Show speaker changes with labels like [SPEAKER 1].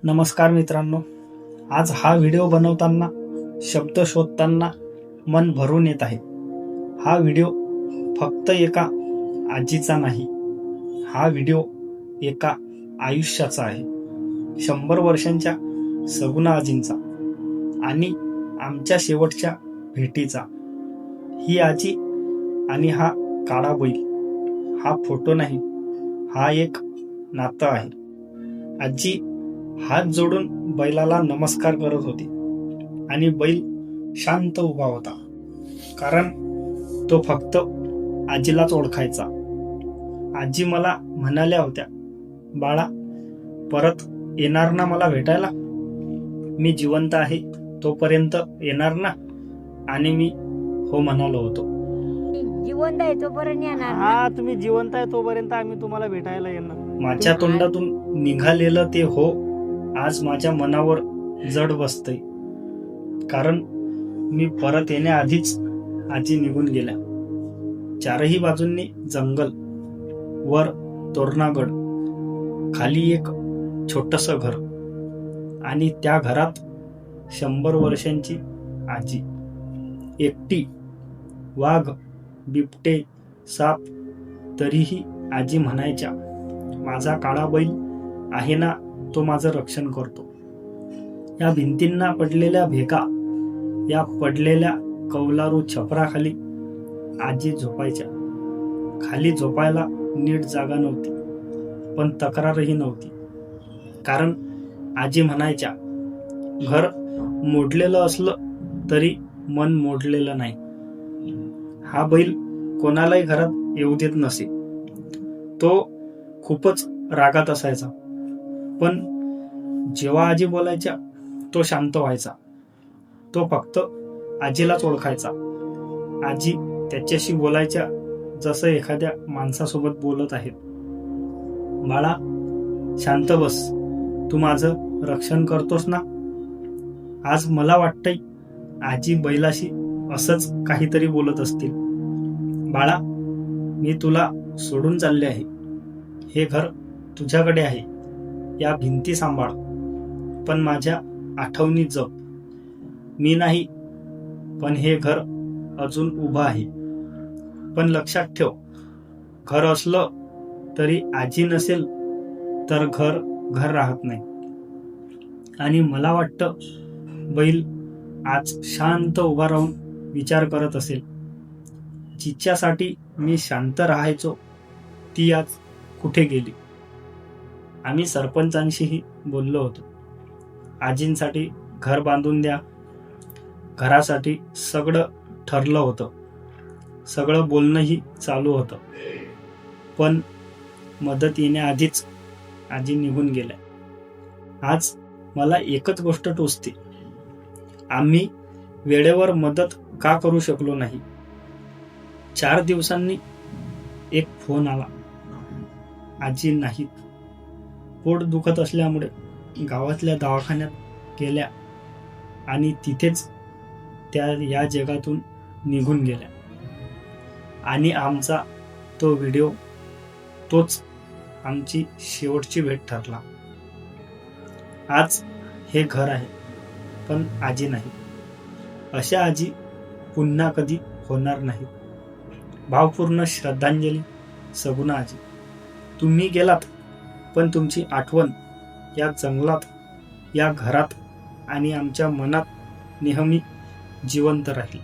[SPEAKER 1] नमस्कार मित्रांनो, आज हा व्हिडिओ बनवताना शब्द शोधताना मन भरून येत आहे. हा व्हिडिओ फक्त एका आजीचा नाही, हा व्हिडिओ एका आयुष्याचा आहे. 100 वर्षांच्या सगुणा आजींचा आणि आमच्या शेवटच्या भेटीचा. ही आजी आणि हा काळा बैल हा फोटो नाही, हा एक नातं आहे. आजी हात जोडून बैलाला नमस्कार करत होती आणि बैल शांत उभा होता, कारण तो फक्त आजीलाच ओळखायचा. आजी मला म्हणाल्या होत्या, बाळा परत येणार ना मला भेटायला? मी जिवंत आहे तोपर्यंत येणार ना? आणि मी हो म्हणालो होतो.
[SPEAKER 2] जिवंत आहे तोपर्यंत येणार.
[SPEAKER 3] हा, तुम्ही जिवंत आहे तोपर्यंत आम्ही तुम्हाला भेटायला येणार.
[SPEAKER 1] माझ्या तोंडातून निघालेलं ते हो आज माझ्या मनावर जड बसतंय, कारण मी परत येण्याआधीच आजी निघून गेल्या. चारही बाजूंनी जंगल, वर तोरणागड, खाली एक छोटस घर आणि त्या घरात 100 वर्षांची आजी एकटी. वाघ, बिबटे, साप, तरीही आजी म्हणायच्या, माझा काळा बैल आहे ना, तो माझं रक्षण करतो. या भिंतींना पडलेल्या भेगा, या पडलेल्या कौलारू छपराखाली आजी झोपायच्या. खाली झोपायला नीट जागा नव्हती, पण तक्रारही नव्हती, कारण आजी म्हणायच्या, घर मोडलेलं असलं तरी मन मोडलेलं नाही. हा बैल कोणालाही घरात येऊ देत नसे. तो खूपच रागात असायचा, पण जेव्हा आजी बोलायच्या तो शांत व्हायचा. तो फक्त आजीलाच ओळखायचा. आजी त्याच्याशी बोलायच्या जसं एखाद्या माणसासोबत बोलत आहेत. बाळा शांत बस, तू माझं रक्षण करतोस ना? आज मला वाटतंय आजी बैलाशी असंच काहीतरी बोलत असतील. बाळा मी तुला सोडून चालले आहे, हे घर तुझ्याकडे आहे, या भिंती सांभाळ, पण माझ्या आठवणी जप. मी नाही, पण हे घर अजून उभं आहे. पण लक्षात ठेव, घर असलं तरी आजी नसेल तर घर घर राहत नाही. आणि मला वाटतं बैल आज शांत उभा राहून विचार करत असेल, जिच्यासाठी मी शांत राहायचो ती आज कुठे गेली. आम्ही सरपंचांशीही बोललो होतो. आजींसाठी घर बांधून द्या, घरासाठी सगळं ठरलं होतं, सगळं बोलणंही चालू होतं. पण मदत येण्याआधीच आजी निघून गेल्या. आज मला एकच गोष्ट टोचते, आम्ही वेळेवर मदत का करू शकलो नाही. 4 दिवसांनी एक फोन आला, आजी नाहीत. पोट दुखत असल्यामुळे गावातल्या दवाखान्यात गेल्या आणि तिथेच त्या या जगातून निघून गेल्या. आणि आमचा तो व्हिडिओ, तोच आमची शेवटची भेट ठरला. आज हे घर आहे, पण आजी नाही. अशा आजी पुन्हा कधी होणार नाहीत. भावपूर्ण श्रद्धांजली सगुणा आजी. तुम्ही गेलात, पण तुमची आठवण या जंगलात, या घरात आणि आमच्या मनात नेहमी जिवंत राहील.